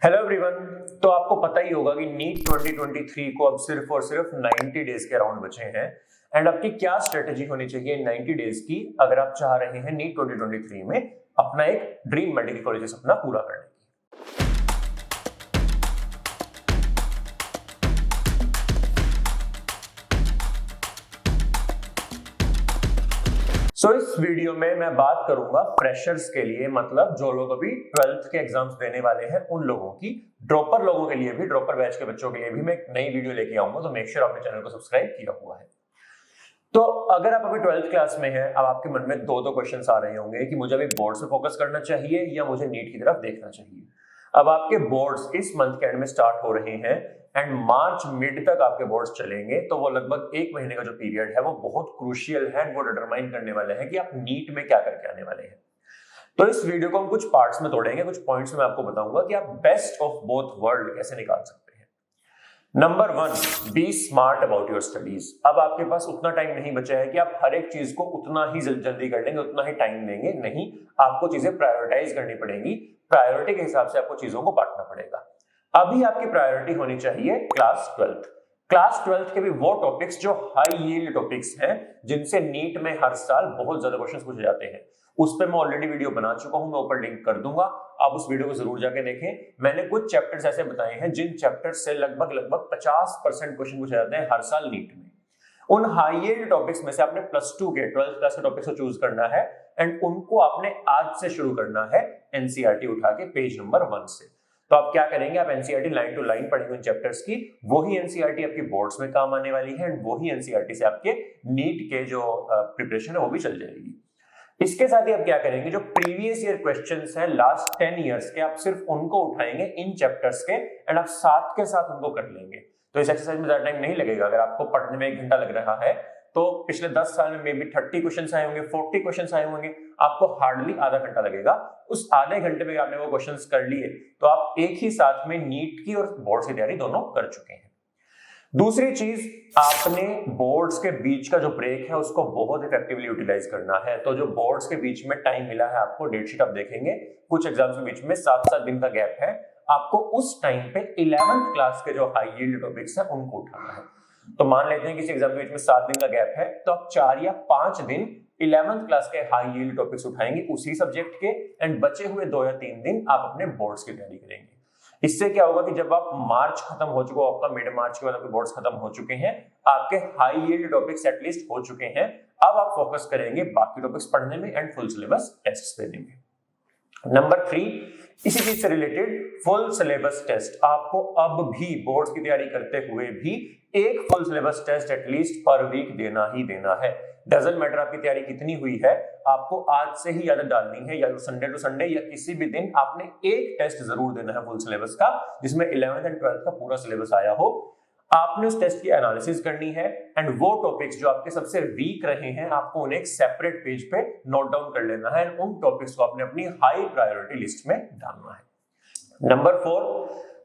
Hello everyone. तो आपको पता ही होगा कि नीट 2023 को अब सिर्फ और सिर्फ 90 डेज के अराउंड बचे हैं। एंड आपकी क्या स्ट्रेटेजी होनी चाहिए 90 डेज की अगर आप चाह रहे हैं नीट 2023 में अपना एक ड्रीम मेडिकल कॉलेज सपना पूरा करने की। सो इस वीडियो में मैं बात करूंगा फ्रेशर्स के लिए, मतलब जो लोग अभी 12th के एग्जाम्स देने वाले हैं उन लोगों की। ड्रॉपर लोगों के लिए भी, ड्रॉपर बैच के बच्चों के लिए भी मैं एक नई वीडियो लेके आऊंगा, तो मेक श्योर आपने चैनल को सब्सक्राइब किया हुआ है। तो अगर आप अभी 12th क्लास में हैं, अब आपके मन में दो क्वेश्चंस आ रहे होंगे कि मुझे अभी बोर्ड से फोकस करना चाहिए या मुझे नीट की तरफ देखना चाहिए। अब आपके बोर्ड्स इस मंथ के एंड में स्टार्ट हो रहे हैं एंड मार्च मिड तक आपके बोर्ड्स चलेंगे, तो वो लगभग एक महीने का जो पीरियड है वो बहुत क्रूशियल है। वो डिटरमाइन करने वाले हैं कि आप नीट में क्या करके आने वाले हैं। तो इस वीडियो को हम कुछ पार्ट्स में तोड़ेंगे, कुछ पॉइंट्स में आपको बताऊंगा कि आप बेस्ट ऑफ बोथ वर्ल्ड कैसे निकाल सकते हैं। Number 1, be smart about your studies. अब आपके पास उतना टाइम नहीं बचा है कि आप हर एक चीज को उतना ही जल्दी कर लेंगे, उतना ही टाइम देंगे। नहीं, आपको चीजें प्रायोरिटाइज करनी पड़ेंगी। प्रायोरिटी के हिसाब से आपको चीजों को बांटना पड़ेगा। अभी आपकी प्रायोरिटी होनी चाहिए क्लास 12th। क्लास 12th के भी वो टॉपिक्स जो हाई यील्ड टॉपिक्स हैं, जिनसे नीट में हर साल बहुत ज्यादा क्वेश्चंस पूछे जाते हैं। उस पर मैं ऑलरेडी वीडियो बना चुका हूं, मैं ऊपर लिंक कर दूंगा, आप उस वीडियो को जरूर जाके देखें। मैंने कुछ चैप्टर्स ऐसे बताए हैं जिन चैप्टर्स से लगभग 50% क्वेश्चन पूछे जाते हैं हर साल नीट में। उन हाई यील्ड टॉपिक्स में से आपने प्लस 2 के 12th क्लास के टॉपिक्स को चूज करना है एंड उनको आपने आज से शुरू करना है एनसीईआरटी उठा के पेज नंबर 1 से। तो आप क्या करेंगे, आप एनसीईआरटी लाइन टू लाइन पढ़ेंगे उन चैप्टर्स की। वही एनसीईआरटी आपकी बोर्ड्स में काम आने वाली है एंड वही एनसीईआरटी से आपके नीट के जो प्रिपरेशन है वो भी चल जाएगी। इसके साथ ही आप क्या करेंगे, जो प्रीवियस ईयर क्वेश्चंस हैं लास्ट 10 इयर्स के, आप सिर्फ उनको उठाएंगे इन चैप्टर्स के एंड आप साथ के साथ उनको कर लेंगे। तो इस एक्सरसाइज में ज्यादा टाइम नहीं लगेगा। अगर आपको पढ़ने में 1 घंटा लग रहा है तो पिछले 10 साल में मे बी 30 क्वेश्चंस आए होंगे, 40 क्वेश्चंस आए होंगे, आपको हार्डली आधा घंटा लगेगा। उस आधे घंटे में आपने वो क्वेश्चंस कर लिए तो आप एक ही साथ में नीट की और बोर्ड्स की तैयारी दोनों कर चुके हैं। दूसरी चीज, आपने बोर्ड्स के बीच का जो ब्रेक है उसको बहुत इफेक्टिवली यूटिलाइज करना है। तो जो बोर्ड्स के बीच में टाइम मिला है आपको, डेट शीट आप देखेंगे, कुछ एग्जाम्स के बीच में 7-7 दिन का गैप है। आपको उस टाइम पे 11th क्लास के जो हाई यील्ड टॉपिक्स है उनको उठाना है। तो मान लेते हैं किसी एग्जाम के बीच में 7 दिन का गैप है, तो आप 4 या 5 दिन 11th क्लास के हाई यील्ड टॉपिक्स उठाएंगे उसी सब्जेक्ट के एंड बचे हुए 2 या 3 दिन आप अपने बोर्ड्स की तैयारी करेंगे। इससे क्या होगा कि जब आप मार्च खत्म हो चुका, आपका मिड मार्च के बाद आपके बोर्ड्स खत्म हो चुके हैं, आपके हाई यील्ड टॉपिक्स एटलीस्ट हो चुके हैं। अब आप फोकस करेंगे बाकी टॉपिक्स पढ़ने में एंड फुल सिलेबस टेस्ट देने में। नंबर 3, इसी चीज से रिलेटेड फुल सिलेबस टेस्ट। आपको अब भी बोर्ड्स की तैयारी करते हुए भी एक full syllabus test at least per week देना ही देना है। डजंट मैटर आपकी तैयारी कितनी हुई है, आपको आज से ही आदत डालनी है, या तो संडे टू संडे या किसी भी दिन आपने एक टेस्ट जरूर देना है फुल सिलेबस का, जिसमें 11th एंड 12th का पूरा सिलेबस आया हो। आपने उस टेस्ट की एनालिसिस करनी है एंड वो टॉपिक्स जो आपके सबसे वीक रहे हैं आपको उन्हें एक सेपरेट पेज पे नोट डाउन कर लेना है एंड उन टॉपिक्स को आपने अपनी हाई प्रायोरिटी लिस्ट में डालना है। नंबर 4,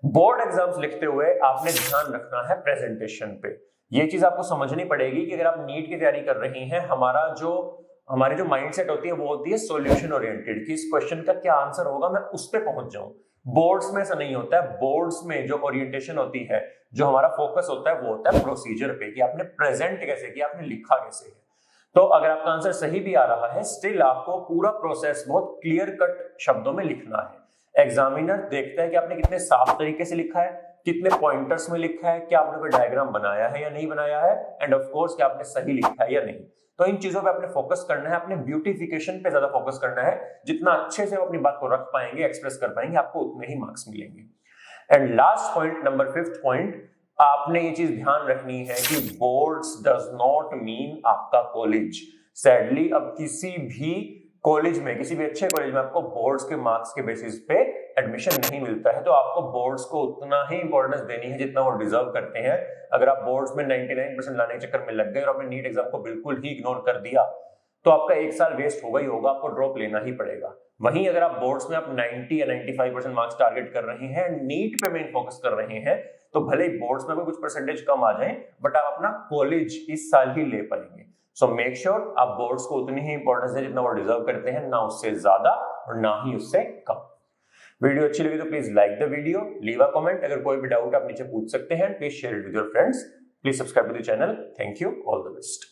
बोर्ड एग्जाम्स लिखते हुए आपने ध्यान रखना है प्रेजेंटेशन पे। ये चीज आपको समझनी पड़ेगी कि अगर आप नीट की तैयारी कर रहे हैं, हमारी जो माइंडसेट होती है वो होती है सॉल्यूशन ओरिएंटेड, कि इस क्वेश्चन का क्या आंसर होगा, मैं उस पे पहुंच जाऊं। बोर्ड्स में ऐसा नहीं होता है। बोर्ड्स में जो ओरिएंटेशन होती है, जो हमारा फोकस होता है, वो होता है प्रोसीजर पे, कि आपने प्रेजेंट कैसे किया, आपने लिखा कैसे है। तो अगर आपका आंसर सही भी आ रहा है, स्टिल आपको पूरा प्रोसेस बहुत क्लियर कट शब्दों में लिखना है। एग्जामिनर देखता है कि आपने कितने साफ तरीके से लिखा है, कितने पॉइंटर्स में लिखा है, क्या आपने कोई डायग्राम बनाया है या नहीं बनाया है, एंड ऑफ कोर्स क्या आपने सही लिखा है या नहीं। तो इन चीजों पे आपने फोकस करना है, अपने ब्यूटिफिकेशन पे ज्यादा फोकस करना है। जितना अच्छे से अपनी बात को रख पाएंगे, एक्सप्रेस कर पाएंगे, आपको उतने ही मार्क्स मिलेंगे। And last point, number 5th point, आपने ये चीज ध्यान रखनी है कि बोर्ड्स डज नॉट मीन आपका कॉलेज। सैडली अब किसी भी कॉलेज में, किसी भी अच्छे कॉलेज में आपको बोर्ड्स के मार्क्स के बेसिस पे एडमिशन नहीं मिलता है। तो आपको बोर्ड्स को उतना ही इंपॉर्टेंस देनी है जितना वो डिजर्व करते हैं। अगर आप बोर्ड्स में 99% लाने के चक्कर में लग गए और आपने नीट एग्जाम को बिल्कुल ही इग्नोर कर दिया तो आपका 1 साल वेस्ट होगा ही होगा, आपको ड्रॉप लेना ही पड़ेगा। वहीं अगर आप बोर्ड्स में आप 90 या 95% मार्क्स टारगेट कर रहे हैं, नीट पे मेन फोकस कर रहे हैं, तो भले ही बोर्ड्स में कुछ परसेंटेज कम आ जाए बट आप अपना कॉलेज इस साल ही ले पाएंगे। सो मेक श्योर आप बोर्ड्स को उतनी ही इंपॉर्टेंस दें जितना वो डिजर्व करते हैं, ना उससे ज्यादा और ना ही उससे कम। वीडियो अच्छी लगी तो please like the video, leave a comment, अगर कोई भी डाउट आप नीचे पूछ सकते हैं, please share it with your friends, please subscribe to the channel. Thank you, all the best.